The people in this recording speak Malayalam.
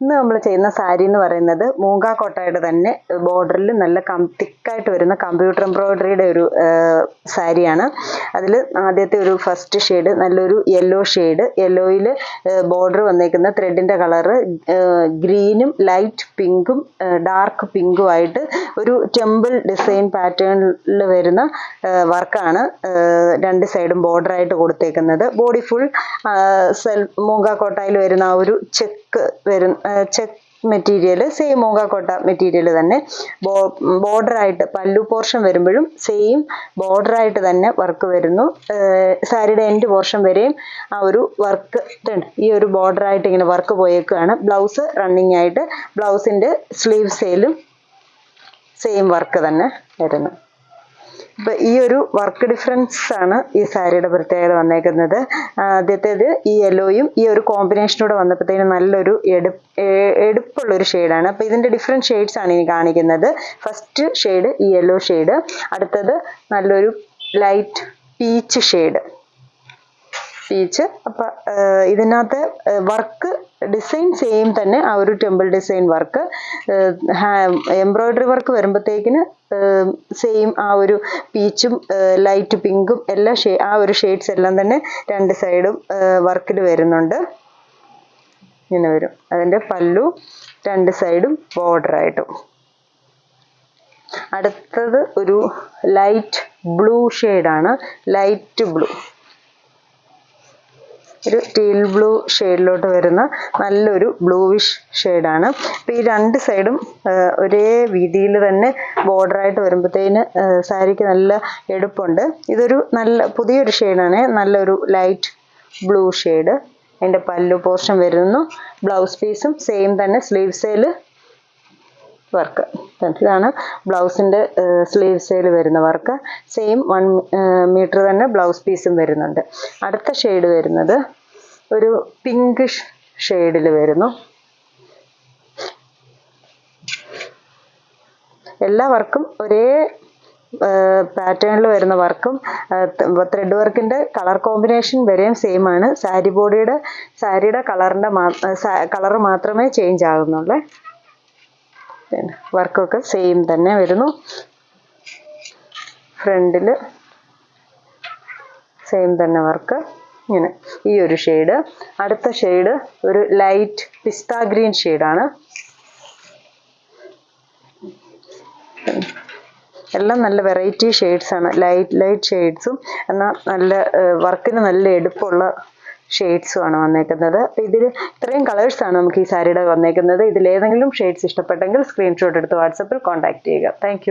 ഇന്ന് നമ്മൾ ചെയ്യുന്ന സാരി എന്ന് പറയുന്നത് മൂങ്ക കോട്ടയുടെ തന്നെ ബോർഡറിൽ നല്ല തിക്കായിട്ട് വരുന്ന കമ്പ്യൂട്ടർ എംബ്രോയിഡറിയുടെ ഒരു സാരിയാണ്. അതിൽ ആദ്യത്തെ ഒരു ഫസ്റ്റ് ഷെയ്ഡ് നല്ലൊരു യെല്ലോ ഷെയ്ഡ്, യെല്ലോയിൽ ബോർഡർ വന്നേക്കുന്ന ത്രെഡിൻ്റെ കളറ് ഗ്രീനും ലൈറ്റ് പിങ്കും ഡാർക്ക് പിങ്കും ആയിട്ട് ഒരു ടെമ്പിൾ ഡിസൈൻ പാറ്റേണിൽ വരുന്ന വർക്കാണ് രണ്ട് സൈഡും ബോർഡറായിട്ട് കൊടുത്തേക്കുന്നത്. ബോഡി ഫുൾ മൂങ്ക കോട്ടയിൽ വരുന്ന ആ ഒരു ചെക്ക് മെറ്റീരിയൽ, സെയിം മൂങ്ക കോട്ട മെറ്റീരിയൽ തന്നെ ബോർഡറായിട്ട് പല്ലു പോർഷൻ വരുമ്പോഴും സെയിം ബോർഡറായിട്ട് തന്നെ വർക്ക് വരുന്നു. സാരിയുടെ എൻഡ് പോർഷൻ വരെയും ആ ഒരു വർക്ക് ഈ ഒരു ബോർഡറായിട്ട് ഇങ്ങനെ വർക്ക് പോയേക്കുകയാണ്. ബ്ലൗസ് റണ്ണിങ് ആയിട്ട് ബ്ലൗസിൻ്റെ സ്ലീവ്സേലും സെയിം വർക്ക് തന്നെ വരുന്നു. അപ്പം ഈ ഒരു വർക്ക് ഡിഫറൻസ് ആണ് ഈ സാരിയുടെ പ്രത്യേകത വന്നേക്കുന്നത്. ആദ്യത്തേത് ഈ യെല്ലോയും ഈ ഒരു കോമ്പിനേഷനൂടെ വന്നപ്പോഴത്തേനും നല്ലൊരു എടുപ്പുള്ളൊരു ഷെയ്ഡാണ്. അപ്പം ഇതിൻ്റെ ഡിഫറെൻറ്റ് ഷെയ്ഡ്സ് ആണ് ഇനി കാണിക്കുന്നത്. ഫസ്റ്റ് ഷെയ്ഡ് ഈ യെല്ലോ ഷെയ്ഡ്, അടുത്തത് നല്ലൊരു ലൈറ്റ് പീച്ച് ഷെയ്ഡ്, പീച്ച്. അപ്പം ഇതിനകത്ത് വർക്ക് ഡിസൈൻ സെയിം തന്നെ, ആ ഒരു temple design work. Embroidery work വരുമ്പോഴത്തേക്കിന് സെയിം ആ ഒരു പീച്ചും ലൈറ്റ് പിങ്കും എല്ലാം ആ ഒരു ഷെയ്ഡ്സ് എല്ലാം തന്നെ രണ്ട് സൈഡും വർക്കിൽ വരുന്നുണ്ട്. ഇങ്ങനെ വരും. അതിൻ്റെ പല്ലു രണ്ട് സൈഡും ബോർഡറായിട്ടും. അടുത്തത് ഒരു ലൈറ്റ് ബ്ലൂ ഷെയ്ഡാണ്, ലൈറ്റ് ബ്ലൂ, ഒരു ടീൽ ബ്ലൂ ഷെയ്ഡിലോട്ട് വരുന്ന നല്ലൊരു ബ്ലൂവിഷ് ഷെയ്ഡാണ്. അപ്പോൾ ഈ രണ്ട് സൈഡും ഒരേ വീതിയിൽ തന്നെ ബോർഡറായിട്ട് വരുമ്പോഴത്തേന് സാരിക്ക് നല്ല എടുപ്പുണ്ട്. ഇതൊരു നല്ല പുതിയൊരു ഷെയ്ഡാണ്, നല്ലൊരു ലൈറ്റ് ബ്ലൂ ഷെയ്ഡ്. അതിൻ്റെ പല്ലു പോർഷൻ വരുന്നു. ബ്ലൗസ് പീസും സെയിം തന്നെ, സ്ലീവ്സേൽ വർക്ക്. ഇതാണ് ബ്ലൗസിൻ്റെ സ്ലീവ്സേൽ വരുന്ന വർക്ക്. സെയിം 1 മീറ്റർ തന്നെ ബ്ലൗസ് പീസും വരുന്നുണ്ട്. അടുത്ത ഷെയ്ഡ് വരുന്നത് ഒരു പിങ്കിഷ് ഷെയ്ഡിൽ വരുന്നു. എല്ലാ വർക്കും ഒരേ പാറ്റേണിൽ വരുന്ന വർക്കും ത്രെഡ് വർക്കിൻ്റെ കളർ കോമ്പിനേഷൻ വരെയും സെയിം ആണ്. സാരിയുടെ കളറ് മാത്രമേ ചേഞ്ച് ആകുന്നുള്ളൂ. വർക്കൊക്കെ സെയിം തന്നെ വരുന്നു. ഫ്രണ്ടിൽ സെയിം തന്നെ വർക്ക്. ഇങ്ങനെ ഈ ഒരു ഷെയ്ഡ്. അടുത്ത ഷെയ്ഡ് ഒരു ലൈറ്റ് പിസ്ത ഗ്രീൻ ഷെയ്ഡാണ്. എല്ലാം നല്ല വെറൈറ്റി ഷെയ്ഡ്സാണ്, ലൈറ്റ് ഷെയ്ഡ്സും എന്നാൽ നല്ല വർക്കിന് നല്ല എടുപ്പുള്ള ഷെയ്ഡ്സുമാണ് വന്നേക്കുന്നത്. അപ്പോൾ ഇതിൽ ഇത്രയും കളേഴ്സാണ് നമുക്ക് ഈ സാരിയുടെ വന്നേക്കുന്നത്. ഇതിലേതെങ്കിലും ഷെയ്ഡ്സ് ഇഷ്ടപ്പെട്ടെങ്കിൽ സ്ക്രീൻഷോട്ട് എടുത്ത് വാട്സപ്പിൽ കോൺടാക്ട് ചെയ്യുക. താങ്ക്